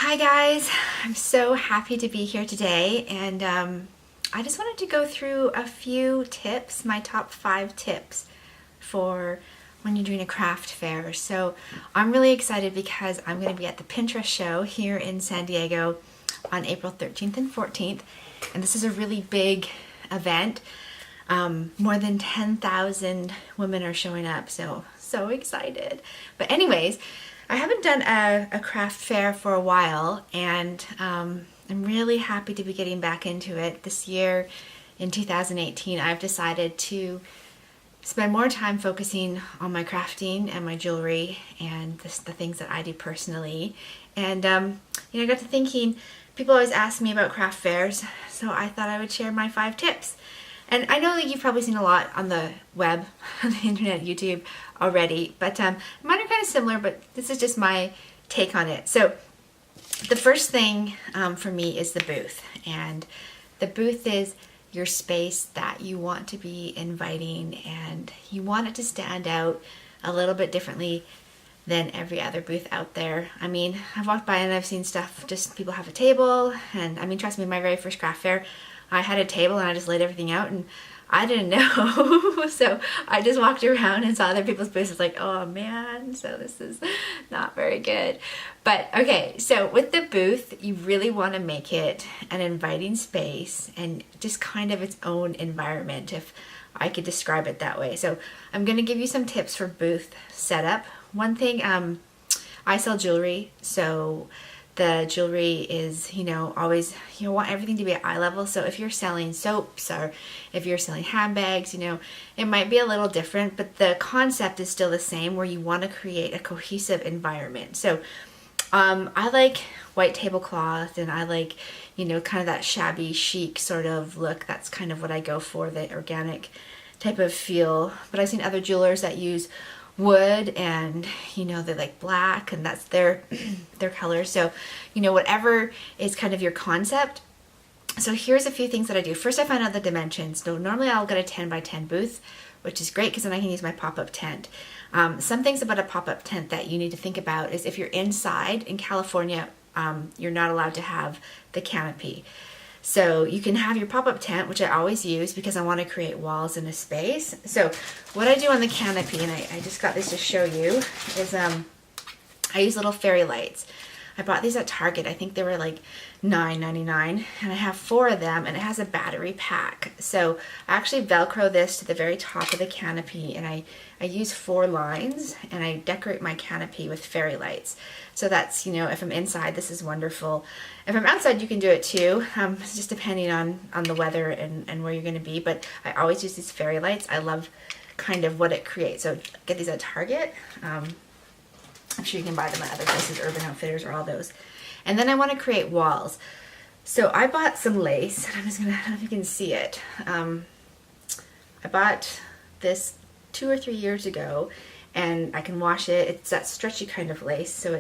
Hi guys, I'm so happy to be here today, and I just wanted to go through a few tips, my top 5 tips for when you're doing a craft fair. So I'm really excited because I'm going to be at the Pinterest show here in San Diego on April 13th and 14th, and this is a really big event. More than 10,000 women are showing up, so excited. But anyways, I haven't done a craft fair for a while, and I'm really happy to be getting back into it. This year, in 2018, I've decided to spend more time focusing on my crafting and my jewelry and the things that I do personally. And I got to thinking, people always ask me about craft fairs, so I thought I would share my 5 tips. And I know that you've probably seen a lot on the web, on the internet, YouTube already, but mine are kind of similar, but this is just my take on it. So the first thing for me is the booth. And the booth is your space that you want to be inviting, and you want it to stand out a little bit differently than every other booth out there. I mean, I've walked by and I've seen stuff, just people have a table, and I mean, trust me, my very first craft fair, I had a table and I just laid everything out, and I didn't know. So I just walked around and saw other people's booths. It's like, oh man, so this is not very good. But okay, so with the booth, you really want to make it an inviting space and just kind of its own environment, if I could describe it that way. So I'm going to give you some tips for booth setup. One thing, I sell jewelry, so the jewelry is, always, you want everything to be at eye level. So if you're selling soaps or if you're selling handbags, it might be a little different, but the concept is still the same, where you want to create a cohesive environment. So I like white tablecloth, and I like, kind of that shabby chic sort of look. That's kind of what I go for, the organic type of feel. But I've seen other jewelers that use wood, and they like black, and that's their colors. So whatever is kind of your concept. So here's a few things that I do. First, I find out the dimensions. So normally I'll get a 10 by 10 booth, which is great because then I can use my pop-up tent. Some things about a pop-up tent that you need to think about is, if you're inside in California, you're not allowed to have the canopy. So you can have your pop-up tent, which I always use because I want to create walls in a space. So what I do on the canopy, and I just got this to show you, is I use little fairy lights. I bought these at Target. I think they were like $9.99, and I have 4 of them, and it has a battery pack. So I actually Velcro this to the very top of the canopy, and I use 4 lines, and I decorate my canopy with fairy lights. So that's, if I'm inside, this is wonderful. If I'm outside, you can do it too, just depending on the weather and where you're going to be. But I always use these fairy lights. I love kind of what it creates. So get these at Target. I'm sure you can buy them at other places, Urban Outfitters or all those. And then I want to create walls. So I bought some lace, and I'm just gonna, I don't know if you can see it. I bought this 2 or 3 years ago, and I can wash it. It's that stretchy kind of lace, so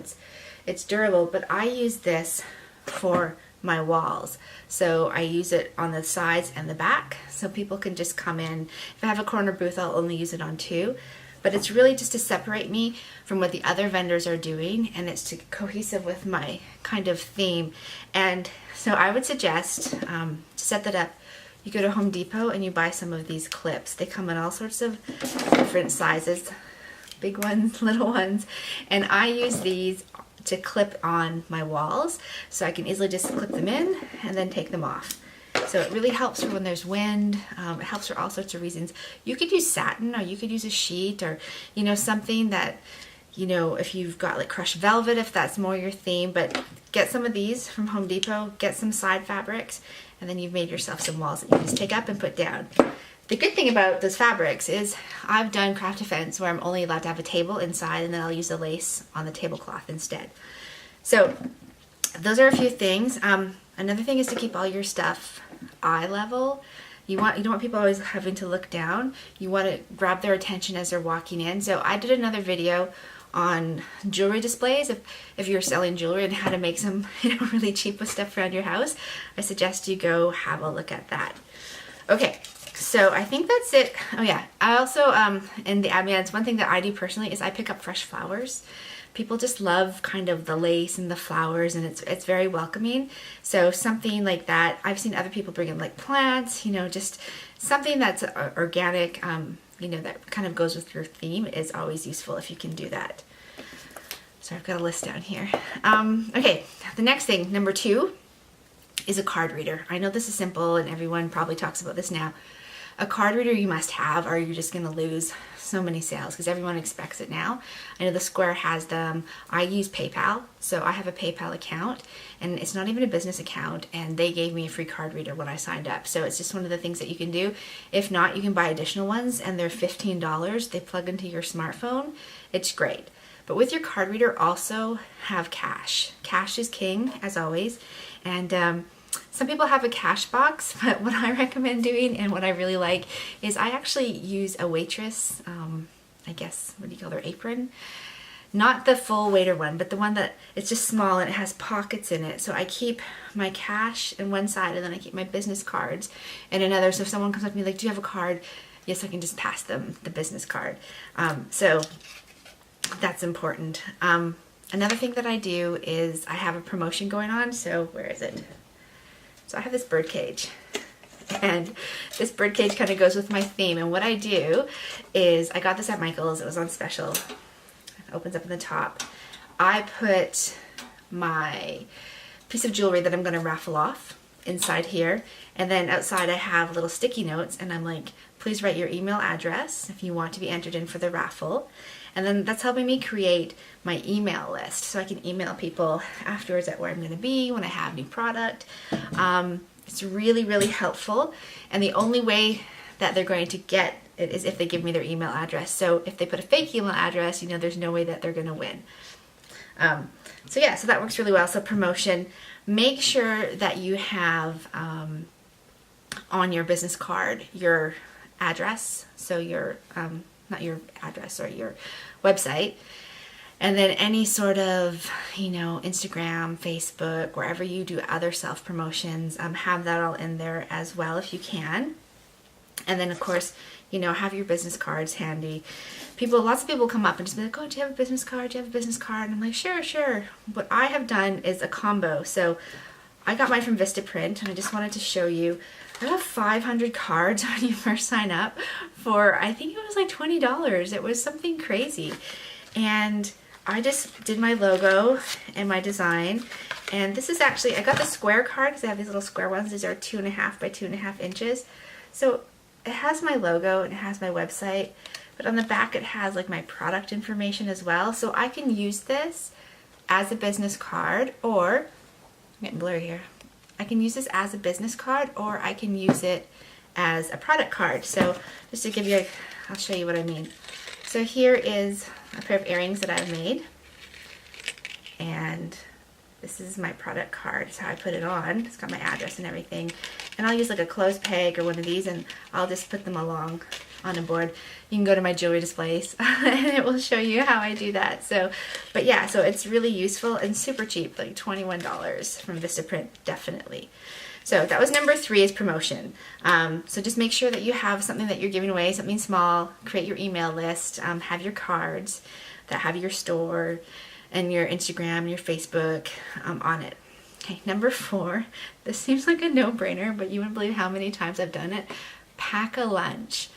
it's durable, but I use this for my walls. So I use it on the sides and the back, so people can just come in. If I have a corner booth, I'll only use it on 2. But it's really just to separate me from what the other vendors are doing, and it's to cohesive with my kind of theme. And so I would suggest, to set that up, you go to Home Depot and you buy some of these clips. They come in all sorts of different sizes, big ones, little ones, and I use these to clip on my walls, so I can easily just clip them in and then take them off. So it really helps for when there's wind. It helps for all sorts of reasons. You could use satin, or you could use a sheet, or something that, if you've got like crushed velvet, if that's more your theme. But get some of these from Home Depot, get some side fabrics, and then you've made yourself some walls that you can just take up and put down. The good thing about those fabrics is I've done craft events where I'm only allowed to have a table inside, and then I'll use the lace on the tablecloth instead. So those are a few things. Another thing is to keep all your stuff eye level. You don't want people always having to look down. You want to grab their attention as they're walking in. So I did another video on jewelry displays. If you're selling jewelry and how to make some really cheap stuff around your house, I suggest you go have a look at that. Okay, So I think that's it. Oh yeah, I also, in the ads, one thing that I do personally is I pick up fresh flowers. People just love kind of the lace and the flowers, and it's very welcoming. So something like that. I've seen other people bring in like plants, just something that's organic, that kind of goes with your theme is always useful if you can do that. So I've got a list down here. Okay, the next thing, number 2, is a card reader. I know this is simple and everyone probably talks about this now. A card reader you must have, or you're just going to lose so many sales because everyone expects it now. I know the Square has them. I use PayPal, so I have a PayPal account, and it's not even a business account, and they gave me a free card reader when I signed up. So it's just one of the things that you can do. If not, you can buy additional ones, and they're $15. They plug into your smartphone. It's great. But with your card reader, also have cash. Cash is king, as always. And some people have a cash box, but what I recommend doing and what I really like is I actually use a waitress, I guess, what do you call their apron? Not the full waiter one, but the one that it's just small and it has pockets in it. So I keep my cash in one side and then I keep my business cards in another. So if someone comes up to me like, do you have a card? Yes, I can just pass them the business card. So that's important. Another thing that I do is I have a promotion going on. So where is it? So I have this bird cage, and this bird cage kind of goes with my theme. And what I do is I got this at Michael's. It was on special. It opens up in the top. I put my piece of jewelry that I'm going to raffle off inside here. And then outside I have little sticky notes, and I'm like, please write your email address if you want to be entered in for the raffle. And then that's helping me create my email list so I can email people afterwards at where I'm going to be when I have new product. It's really, really helpful. And the only way that they're going to get it is if they give me their email address. So if they put a fake email address, there's no way that they're going to win. So yeah, so that works really well. So promotion, make sure that you have on your business card your address. So your not your address or your website, and then any sort of Instagram, Facebook, wherever you do other self promotions, have that all in there as well if you can. And then of course have your business cards handy. Lots of people come up and just be like, oh, do you have a business card? Do you have a business card? And I'm like, sure. What I have done is a combo. So I got mine from Vistaprint, and I just wanted to show you. I have 500 cards when you first sign up for, I think it was like $20. It was something crazy. And I just did my logo and my design. And this is actually, I got the square card because I have these little square ones. These are 2.5 by 2.5 inches. So it has my logo and it has my website. But on the back it has like my product information as well. So I can use this as a business card, or, I'm getting blurry here. I can use this as a business card, or I can use it as a product card. So just to give you I'll show you what I mean. So here is a pair of earrings that I've made, and this is my product card. It's how I put it on. It's got my address and everything. And I'll use like a clothes peg or one of these, and I'll just put them along on a board. You can go to my jewelry displays and it will show you how I do that. So, but yeah, so it's really useful and super cheap, like $21 from Vistaprint, definitely. So that was number 3, is promotion. So just make sure that you have something that you're giving away, something small. Create your email list, have your cards that have your store and your Instagram and your Facebook on it. Okay, number 4, this seems like a no-brainer, but you wouldn't believe how many times I've done it. Pack a lunch.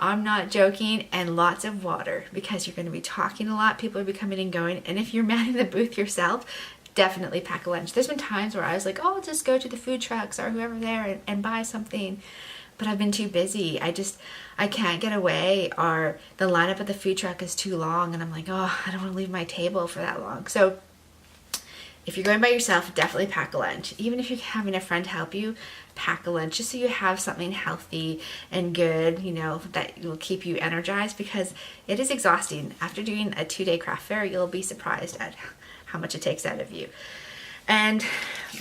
I'm not joking, and lots of water, because you're going to be talking a lot. People will be coming and going, and if you're manning the booth yourself, definitely pack a lunch. There's been times where I was like, oh, I'll just go to the food trucks or whoever there and buy something, but I've been too busy. I can't get away, or the lineup at the food truck is too long, and I'm like, oh, I don't want to leave my table for that long. So if you're going by yourself, definitely pack a lunch. Even if you're having a friend help you, pack a lunch just so you have something healthy and good, that will keep you energized, because it is exhausting. After doing a 2-day craft fair, you'll be surprised at how much it takes out of you. And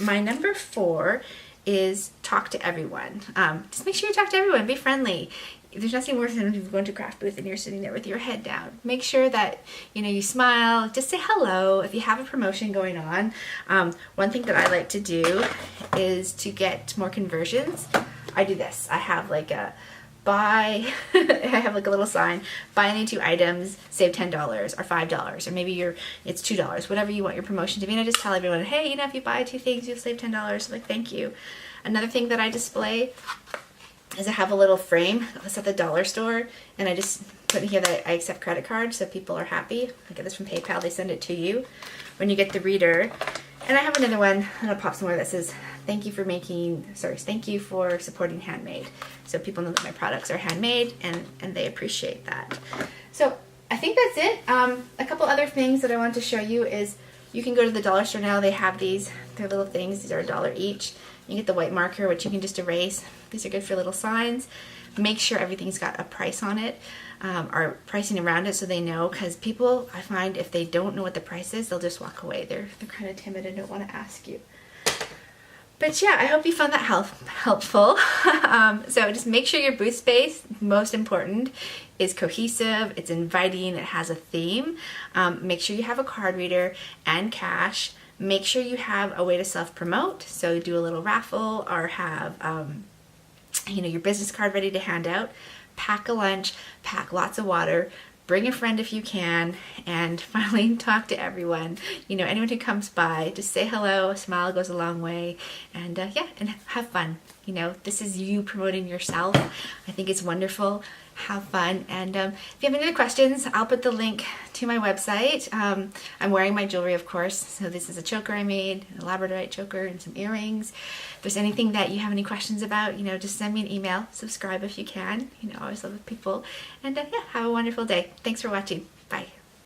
my number 4 is talk to everyone. Just make sure you talk to everyone. Be friendly. There's nothing worse than if you go into a craft booth and you're sitting there with your head down. Make sure that you smile. Just say hello. If you have a promotion going on, one thing that I like to do is to get more conversions. I do this. I have like a buy, I have like a little sign, buy any 2 items, save $10 or $5, or maybe it's $2, whatever you want your promotion to be. And I just tell everyone, hey, if you buy 2 things, you'll save $10. Like, thank you. Another thing that I display is I have a little frame. It's at the dollar store, and I just put in here that I accept credit cards, so people are happy. I get this from PayPal. They send it to you when you get the reader. And I have another one, and I'll pop somewhere that says, thank you for supporting handmade. So people know that my products are handmade, and they appreciate that. So I think that's it. A couple other things that I want to show you is you can go to the dollar store now. They have these. They're little things. These are $1 each. You get the white marker, which you can just erase. These are good for little signs. Make sure everything's got a price on it, or pricing around it, so they know, because people, I find, if they don't know what the price is, they'll just walk away. They're kind of timid and don't want to ask you. But yeah, I hope you found that helpful. So just make sure your booth space, most important, is cohesive, it's inviting, it has a theme. Make sure you have a card reader and cash. Make sure you have a way to self-promote, so do a little raffle, or have your business card ready to hand out. Pack a lunch, pack lots of water, bring a friend if you can, and finally talk to everyone. Anyone who comes by, just say hello. A smile goes a long way, and and have fun. This is you promoting yourself. I think it's wonderful. Have fun. And if you have any other questions, I'll put the link to my website. I'm wearing my jewelry, of course. So this is a choker I made, a labradorite choker, and some earrings. If there's anything that you have any questions about, just send me an email. Subscribe if you can. I always love people. And have a wonderful day. Thanks for watching.